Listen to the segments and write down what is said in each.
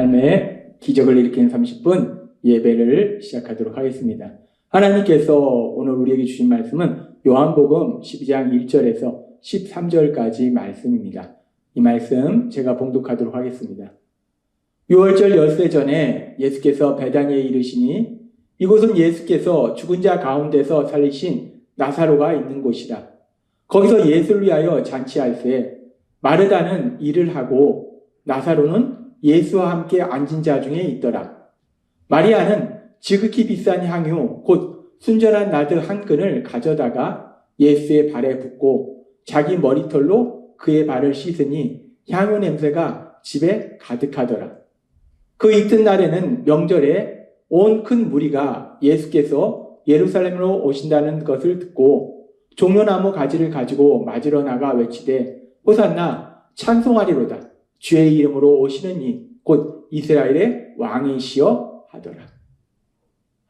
삶의 기적을 일으키는 30분 예배를 시작하도록 하겠습니다. 하나님께서 오늘 우리에게 주신 말씀은 요한복음 12장 1절에서 13절까지 말씀입니다. 이 말씀 제가 봉독하도록 하겠습니다. 6월절 엿새 전에 예수께서 베다니에 이르시니 이곳은 예수께서 죽은 자 가운데서 살리신 나사로가 있는 곳이라. 거기서 예수를 위하여 잔치할세 마르다는 일을 하고 나사로는 예수와 함께 앉은 자 중에 있더라. 마리아는 지극히 비싼 향유 곧 순전한 나드 한 끈을 가져다가 예수의 발에 붓고 자기 머리털로 그의 발을 씻으니 향유 냄새가 집에 가득하더라. 그 이튿날에는 명절에 온 큰 무리가 예수께서 예루살렘으로 오신다는 것을 듣고 종려나무 가지를 가지고 맞으러 나가 외치되 호산나 찬송하리로다. 주의 이름으로 오시는 이 곧 이스라엘의 왕이시여 하더라.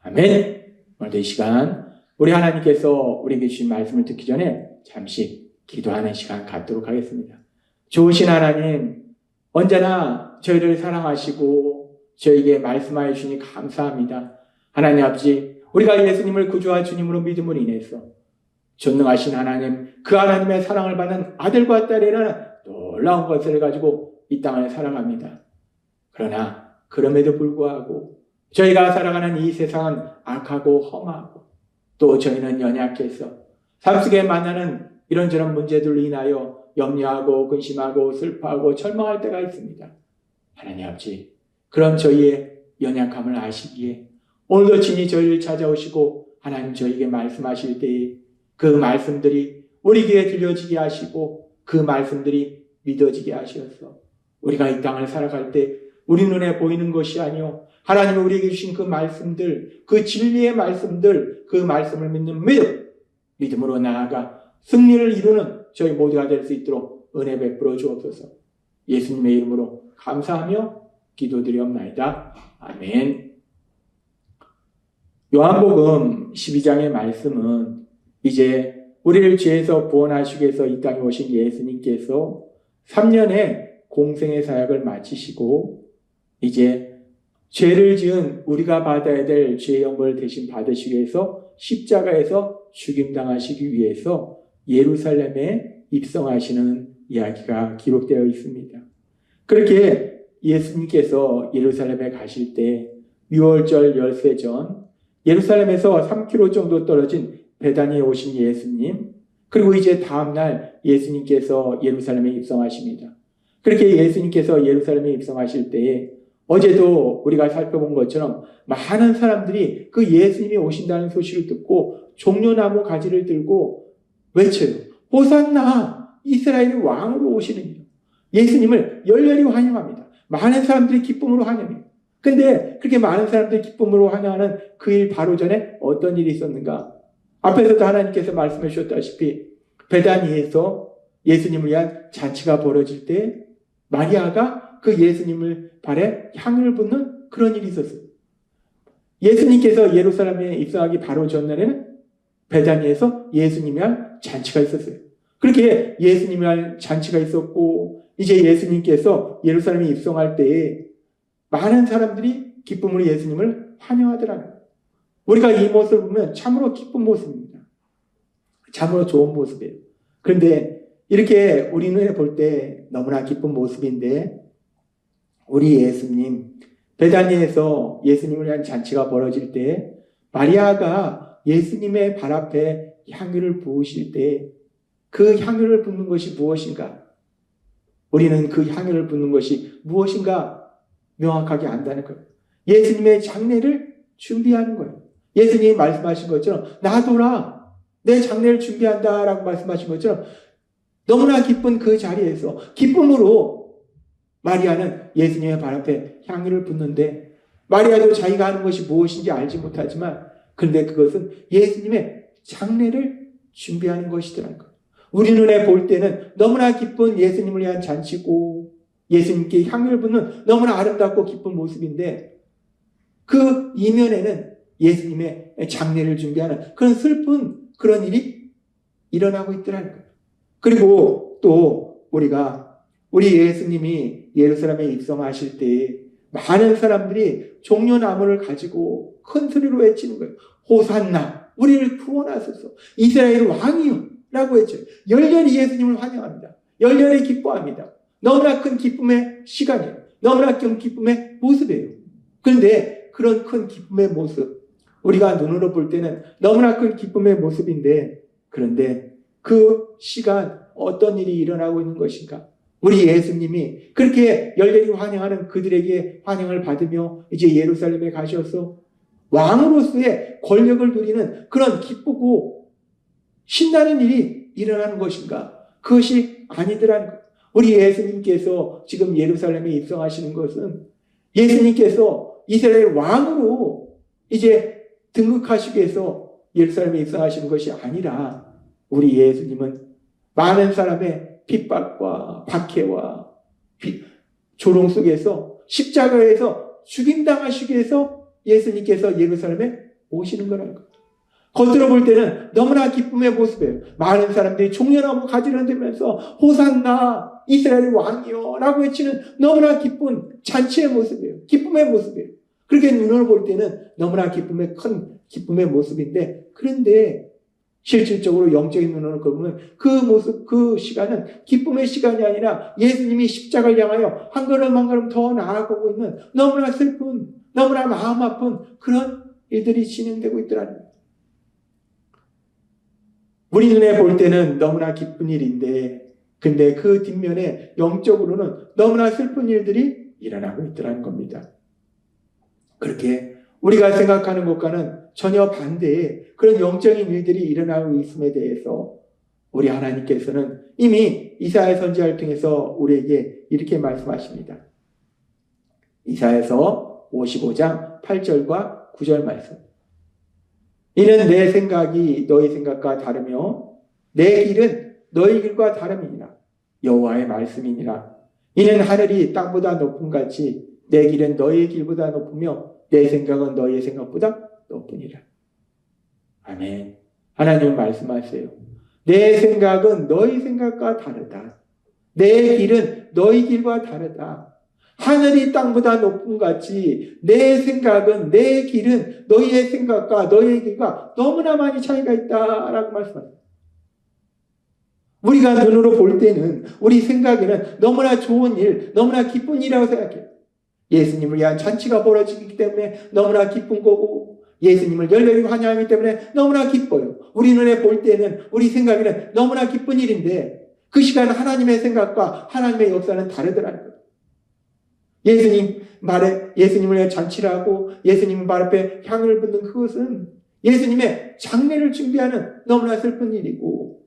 아멘. 오늘도 이 시간 우리 하나님께서 우리에게 주신 말씀을 듣기 전에 잠시 기도하는 시간 갖도록 하겠습니다. 좋으신 하나님, 언제나 저희를 사랑하시고 저에게 말씀하여 주시니 감사합니다. 하나님 아버지, 우리가 예수님을 구주와 주님으로 믿음으로 인해서 전능하신 하나님, 그 하나님의 사랑을 받는 아들과 딸이라는 놀라운 것을 가지고 이 땅을 살아갑니다. 그러나 그럼에도 불구하고 저희가 살아가는 이 세상은 악하고 험하고 또 저희는 연약해서 삶 속에 만나는 이런저런 문제들로 인하여 염려하고 근심하고 슬퍼하고 절망할 때가 있습니다. 하나님 아버지, 그런 저희의 연약함을 아시기에 오늘도 친히 저희를 찾아오시고 하나님 저희에게 말씀하실 때에 그 말씀들이 우리 귀에 들려지게 하시고 그 말씀들이 믿어지게 하셔서 우리가 이 땅을 살아갈 때 우리 눈에 보이는 것이 아니요 하나님이 우리에게 주신 그 말씀들, 그 진리의 말씀들, 그 말씀을 믿는 믿음으로 나아가 승리를 이루는 저희 모두가 될 수 있도록 은혜 베풀어 주옵소서. 예수님의 이름으로 감사하며 기도드리옵나이다. 아멘. 요한복음 12장의 말씀은 이제 우리를 죄에서 구원하시기 위해서 이 땅에 오신 예수님께서 3년의 공생의 사역을 마치시고 이제 죄를 지은 우리가 받아야 될 죄의 형벌을 대신 받으시기 위해서 십자가에서 죽임당하시기 위해서 예루살렘에 입성하시는 이야기가 기록되어 있습니다. 그렇게 예수님께서 예루살렘에 가실 때 6월절 엿새 전 예루살렘에서 3km 정도 떨어진 베다니에 오신 예수님, 그리고 이제 다음날 예수님께서 예루살렘에 입성하십니다. 그렇게 예수님께서 예루살렘에 입성하실 때에 어제도 우리가 살펴본 것처럼 많은 사람들이 그 예수님이 오신다는 소식을 듣고 종려나무 가지를 들고 외쳐요. 호산나 이스라엘의 왕으로 오시는 예수님을 열렬히 환영합니다. 많은 사람들이 기쁨으로 환영해요. 근데 그렇게 많은 사람들이 기쁨으로 환영하는 그 일 바로 전에 어떤 일이 있었는가? 앞에서도 하나님께서 말씀해 주셨다시피 베다니에서 예수님을 위한 잔치가 벌어질 때 마리아가 그 예수님을 발에 향을 붓는 그런 일이 있었어요. 예수님께서 예루살렘에 입성하기 바로 전날에는 베다니에서 예수님을 위한 잔치가 있었어요. 그렇게 예수님을 위한 잔치가 있었고 이제 예수님께서 예루살렘에 입성할 때에 많은 사람들이 기쁨으로 예수님을 환영하더라고요. 우리가 이 모습을 보면 참으로 기쁜 모습입니다. 참으로 좋은 모습이에요. 그런데 이렇게 우리 눈에 볼 때 너무나 기쁜 모습인데 우리 예수님 베다니에서 예수님을 위한 잔치가 벌어질 때 마리아가 예수님의 발 앞에 향유를 부으실 때 그 향유를 붓는 것이 무엇인가? 우리는 그 향유를 붓는 것이 무엇인가 명확하게 안다는 거예요. 예수님의 장례를 준비하는 거예요. 예수님이 말씀하신 것처럼 놔둬라 내 장례를 준비한다라고 말씀하신 것처럼 너무나 기쁜 그 자리에서 기쁨으로 마리아는 예수님의 발 앞에 향유를 붓는데 마리아도 자기가 하는 것이 무엇인지 알지 못하지만 그런데 그것은 예수님의 장례를 준비하는 것이더라는 거예요. 우리 눈에 볼 때는 너무나 기쁜 예수님을 위한 잔치고 예수님께 향유를 붓는 너무나 아름답고 기쁜 모습인데 그 이면에는 예수님의 장례를 준비하는 그런 슬픈 그런 일이 일어나고 있더라는 거예요. 그리고 또 우리 예수님이 예루살렘에 입성하실 때 많은 사람들이 종려나무를 가지고 큰 소리로 외치는 거예요. 호산나, 우리를 구원하소서. 이스라엘 왕이요 라고 외쳐요. 열렬히 예수님을 환영합니다. 열렬히 기뻐합니다. 너무나 큰 기쁨의 시간이에요. 너무나 큰 기쁨의 모습이에요. 그런데 그런 큰 기쁨의 모습, 우리가 눈으로 볼 때는 너무나 큰 기쁨의 모습인데, 그런데 그 시간 어떤 일이 일어나고 있는 것인가? 우리 예수님이 그렇게 열렬히 환영하는 그들에게 환영을 받으며 이제 예루살렘에 가셔서 왕으로서의 권력을 누리는 그런 기쁘고 신나는 일이 일어나는 것인가? 그것이 아니더라는 것. 우리 예수님께서 지금 예루살렘에 입성하시는 것은 예수님께서 이스라엘 왕으로 이제 등극하시기 위해서 예루살렘에 입성하시는 것이 아니라 우리 예수님은 많은 사람의 핍박과 박해와 조롱 속에서 십자가에서 죽임당하시기 위해서 예수님께서 예루살렘에 오시는 거라는 거예요. 겉으로 볼 때는 너무나 기쁨의 모습이에요. 많은 사람들이 종려나무 가지를 흔들면서 호산나 이스라엘 왕이요 라고 외치는 너무나 기쁜 잔치의 모습이에요. 기쁨의 모습이에요. 그렇게 눈으로 볼 때는 너무나 기쁨의 큰 기쁨의 모습인데, 그런데 실질적으로 영적인 눈으로 보면 그 모습, 그 시간은 기쁨의 시간이 아니라 예수님이 십자가를 향하여 한 걸음 한 걸음 더 나아가고 있는 너무나 슬픈, 너무나 마음 아픈 그런 일들이 진행되고 있더라는 거예요. 우리 눈에 볼 때는 너무나 기쁜 일인데, 근데 그 뒷면에 영적으로는 너무나 슬픈 일들이 일어나고 있더라는 겁니다. 그렇게 우리가 생각하는 것과는 전혀 반대의 그런 영적인 일들이 일어나고 있음에 대해서 우리 하나님께서는 이미 이사야 선지자를 통해서 우리에게 이렇게 말씀하십니다. 이사야서 55장 8절과 9절 말씀. 이는 내 생각이 너희 생각과 다르며 내 길은 너희 길과 다름이니라. 여호와의 말씀이니라. 이는 하늘이 땅보다 높음 같이 내 길은 너희의 길보다 높으며 내 생각은 너희의 생각보다 높으니라. 아멘. 하나님 말씀하세요. 내 생각은 너희 생각과 다르다. 내 길은 너희 길과 다르다. 하늘이 땅보다 높음 같이 내 생각은, 내 길은 너희의 생각과 너희의 길과 너무나 많이 차이가 있다라고 말씀합니다. 우리가 눈으로 볼 때는 우리 생각에는 너무나 좋은 일, 너무나 기쁜 일이라고 생각해요. 예수님을 위한 잔치가 벌어지기 때문에 너무나 기쁜 거고, 예수님을 열렬히 환영하기 때문에 너무나 기뻐요. 우리 눈에 볼 때는, 우리 생각에는 너무나 기쁜 일인데 그 시간 하나님의 생각과 하나님의 역사는 다르더라는 거예요. 예수님을 위한 잔치를 하고 예수님 발 앞에 향을 붓는 그것은 예수님의 장례를 준비하는 너무나 슬픈 일이고,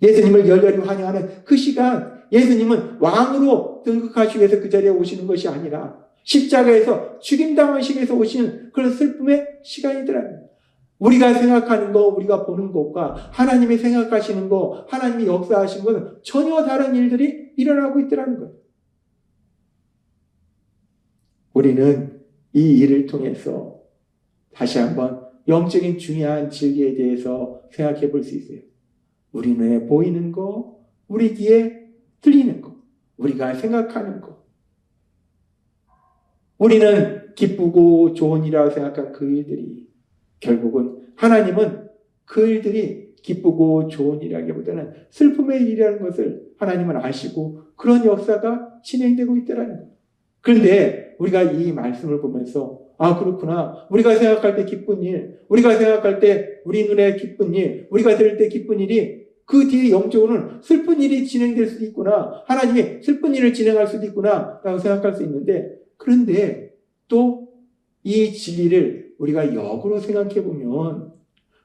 예수님을 열렬히 환영하는 그 시간, 예수님은 왕으로 등극하시기 위해서 그 자리에 오시는 것이 아니라 십자가에서 죽임당하시기 위해서 오시는 그런 슬픔의 시간이더라고요. 우리가 생각하는 거, 우리가 보는 것과 하나님이 생각하시는 거, 하나님이 역사하신 것은 전혀 다른 일들이 일어나고 있더라는 거예요. 우리는 이 일을 통해서 다시 한번 영적인 중요한 진리에 대해서 생각해 볼 수 있어요. 우리 눈에 보이는 거, 우리 귀에 들리는 거, 우리가 생각하는 거. 우리는 기쁘고 좋은 일이라고 생각한 그 일들이 결국은 하나님은 그 일들이 기쁘고 좋은 일이라기보다는 슬픔의 일이라는 것을 하나님은 아시고 그런 역사가 진행되고 있다는 거예요. 그런데 우리가 이 말씀을 보면서 그렇구나. 우리가 생각할 때 기쁜 일, 우리가 생각할 때 우리 눈에 기쁜 일, 우리가 들을 때 기쁜 일이 그 뒤에 영적으로는 슬픈 일이 진행될 수도 있구나. 하나님이 슬픈 일을 진행할 수도 있구나 라고 생각할 수 있는데, 그런데 또 이 진리를 우리가 역으로 생각해 보면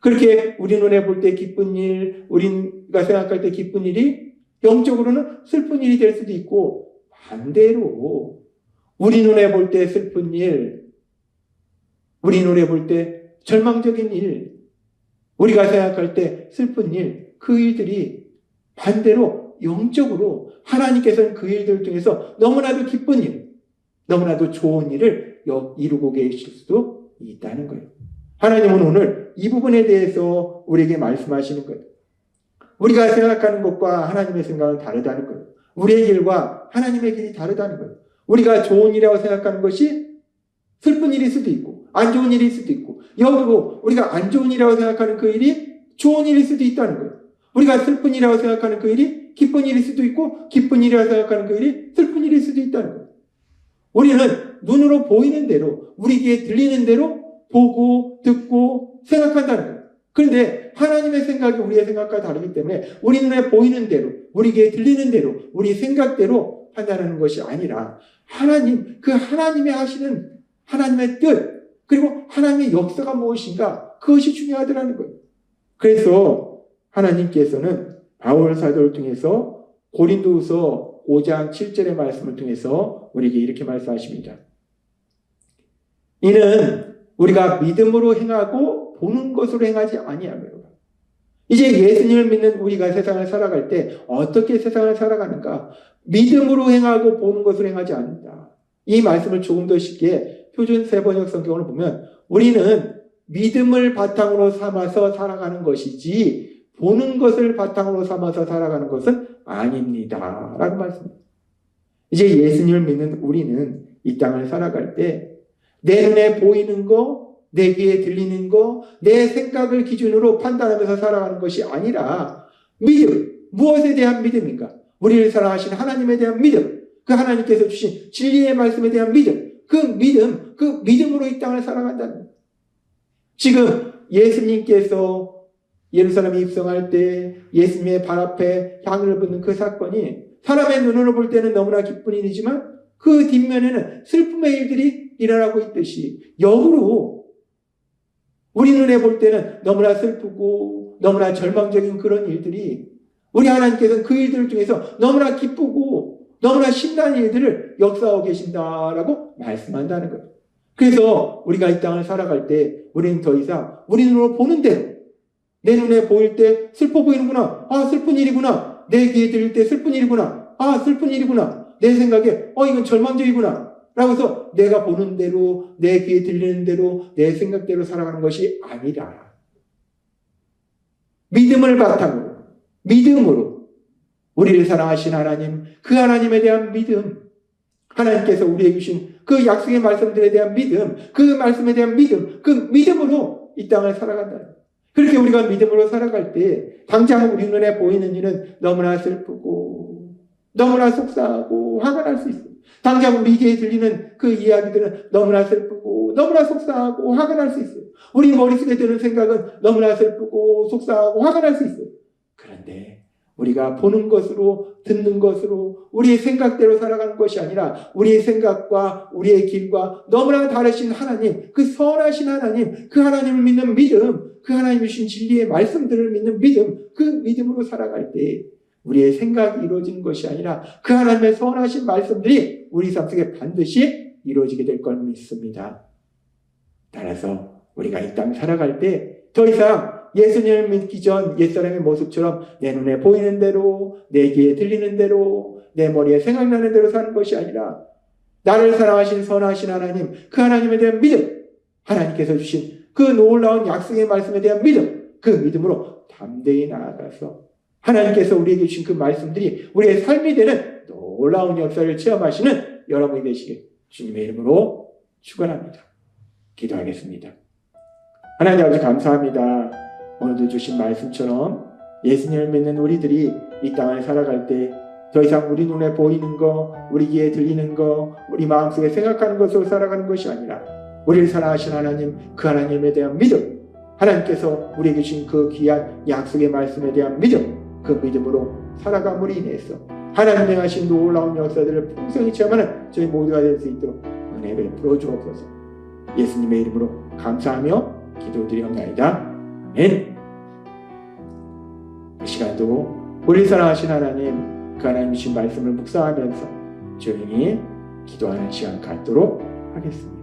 그렇게 우리 눈에 볼 때 기쁜 일, 우리가 생각할 때 기쁜 일이 영적으로는 슬픈 일이 될 수도 있고, 반대로 우리 눈에 볼 때 슬픈 일, 우리 눈에 볼 때 절망적인 일, 우리가 생각할 때 슬픈 일, 그 일들이 반대로 영적으로 하나님께서는 그 일들을 통해서 너무나도 기쁜 일, 너무나도 좋은 일을 이루고 계실 수도 있다는 거예요. 하나님은 오늘 이 부분에 대해서 우리에게 말씀하시는 거예요. 우리가 생각하는 것과 하나님의 생각은 다르다는 거예요. 우리의 길과 하나님의 길이 다르다는 거예요. 우리가 좋은 일이라고 생각하는 것이 슬픈 일일 수도 있고 안 좋은 일일 수도 있고, 역으로 우리가 안 좋은 일이라고 생각하는 그 일이 좋은 일일 수도 있다는 거예요. 우리가 슬픈 일이라고 생각하는 그 일이 기쁜 일일 수도 있고, 기쁜 일이라고 생각하는 그 일이 슬픈 일일 수도 있다는 거예요. 우리는 눈으로 보이는 대로, 우리 귀에 들리는 대로 보고 듣고 생각한다는 거예요. 그런데 하나님의 생각이 우리의 생각과 다르기 때문에 우리 눈에 보이는 대로, 우리 귀에 들리는 대로, 우리 생각대로 판단하는 것이 아니라 하나님, 그 하나님의 하시는 하나님의 뜻, 그리고 하나님의 역사가 무엇인가, 그것이 중요하더라는 거예요. 그래서 하나님께서는 바울 사도를 통해서 고린도후서 5장 7절의 말씀을 통해서 우리에게 이렇게 말씀하십니다. 이는 우리가 믿음으로 행하고 보는 것으로 행하지 아니하며. 이제 예수님을 믿는 우리가 세상을 살아갈 때 어떻게 세상을 살아가는가? 믿음으로 행하고 보는 것으로 행하지 않는다. 이 말씀을 조금 더 쉽게 표준 세번역 성경을 보면 우리는 믿음을 바탕으로 삼아서 살아가는 것이지 보는 것을 바탕으로 삼아서 살아가는 것은 아닙니다. 라는 말씀입니다. 이제 예수님을 믿는 우리는 이 땅을 살아갈 때 내 눈에 보이는 거, 내 귀에 들리는 거, 내 생각을 기준으로 판단하면서 살아가는 것이 아니라 믿음, 무엇에 대한 믿음인가? 우리를 사랑하시는 하나님에 대한 믿음, 그 하나님께서 주신 진리의 말씀에 대한 믿음, 그 믿음으로 이 땅을 살아간다는 거예요. 지금 예수님께서 예루살렘에 입성할 때 예수님의 발 앞에 향을 붓는 그 사건이 사람의 눈으로 볼 때는 너무나 기쁜 일이지만 그 뒷면에는 슬픔의 일들이 일어나고 있듯이 역으로 우리 눈에 볼 때는 너무나 슬프고 너무나 절망적인 그런 일들이 우리 하나님께서는 그 일들을 통해서 너무나 기쁘고 너무나 신나는 일들을 역사하고 계신다라고 말씀한다는 거예요. 그래서 우리가 이 땅을 살아갈 때 우리는 더 이상 우리 눈으로 보는 대로 내 눈에 보일 때 슬퍼 보이는구나. 아, 슬픈 일이구나. 내 귀에 들릴 때 슬픈 일이구나. 아, 슬픈 일이구나. 내 생각에 이건 절망적이구나. 라고 해서 내가 보는 대로, 내 귀에 들리는 대로, 내 생각대로 살아가는 것이 아니라 믿음을 바탕으로, 믿음으로 우리를 사랑하신 하나님, 그 하나님에 대한 믿음, 하나님께서 우리에게 주신 그 약속의 말씀들에 대한 믿음, 그 말씀에 대한 믿음, 그 믿음으로 이 땅을 살아간다. 그렇게 우리가 믿음으로 살아갈 때 당장 우리 눈에 보이는 일은 너무나 슬프고 너무나 속상하고 화가 날 수 있어요. 당장 우리 귀에 들리는 그 이야기들은 너무나 슬프고 너무나 속상하고 화가 날 수 있어요. 우리 머릿속에 드는 생각은 너무나 슬프고 속상하고 화가 날 수 있어요. 그런데 우리가 보는 것으로 듣는 것으로 우리의 생각대로 살아가는 것이 아니라 우리의 생각과 우리의 길과 너무나 다르신 하나님, 그 선하신 하나님, 그 하나님을 믿는 믿음, 그 하나님이 주신 진리의 말씀들을 믿는 믿음, 그 믿음으로 살아갈 때 우리의 생각이 이루어지는 것이 아니라 그 하나님의 선하신 말씀들이 우리 삶 속에 반드시 이루어지게 될 걸 믿습니다. 따라서 우리가 이 땅 살아갈 때 더 이상 예수님을 믿기 전 옛사람의 모습처럼 내 눈에 보이는 대로, 내 귀에 들리는 대로, 내 머리에 생각나는 대로 사는 것이 아니라 나를 사랑하신 선하신 하나님, 그 하나님에 대한 믿음, 하나님께서 주신 그 놀라운 약속의 말씀에 대한 믿음, 그 믿음으로 담대히 나아가서 하나님께서 우리에게 주신 그 말씀들이 우리의 삶이 되는 놀라운 역사를 체험하시는 여러분이 되시길 주님의 이름으로 축원합니다. 기도하겠습니다. 하나님 아버지 감사합니다. 오늘도 주신 말씀처럼 예수님을 믿는 우리들이 이 땅을 살아갈 때 더 이상 우리 눈에 보이는 거, 우리 귀에 들리는 거, 우리 마음속에 생각하는 것으로 살아가는 것이 아니라 우리를 사랑하신 하나님, 그 하나님에 대한 믿음, 하나님께서 우리에게 주신 그 귀한 약속의 말씀에 대한 믿음, 그 믿음으로 살아감으로 인해서 하나님 행하신 놀라운 역사들을 풍성히 체험하는 저희 모두가 될 수 있도록 은혜 베풀어 주옵소서. 예수님의 이름으로 감사하며 기도드리옵나이다. 아멘. 이 시간도 우리 사랑하신 하나님, 그 하나님 주신 말씀을 묵상하면서 조용히 기도하는 시간 갖도록 하겠습니다.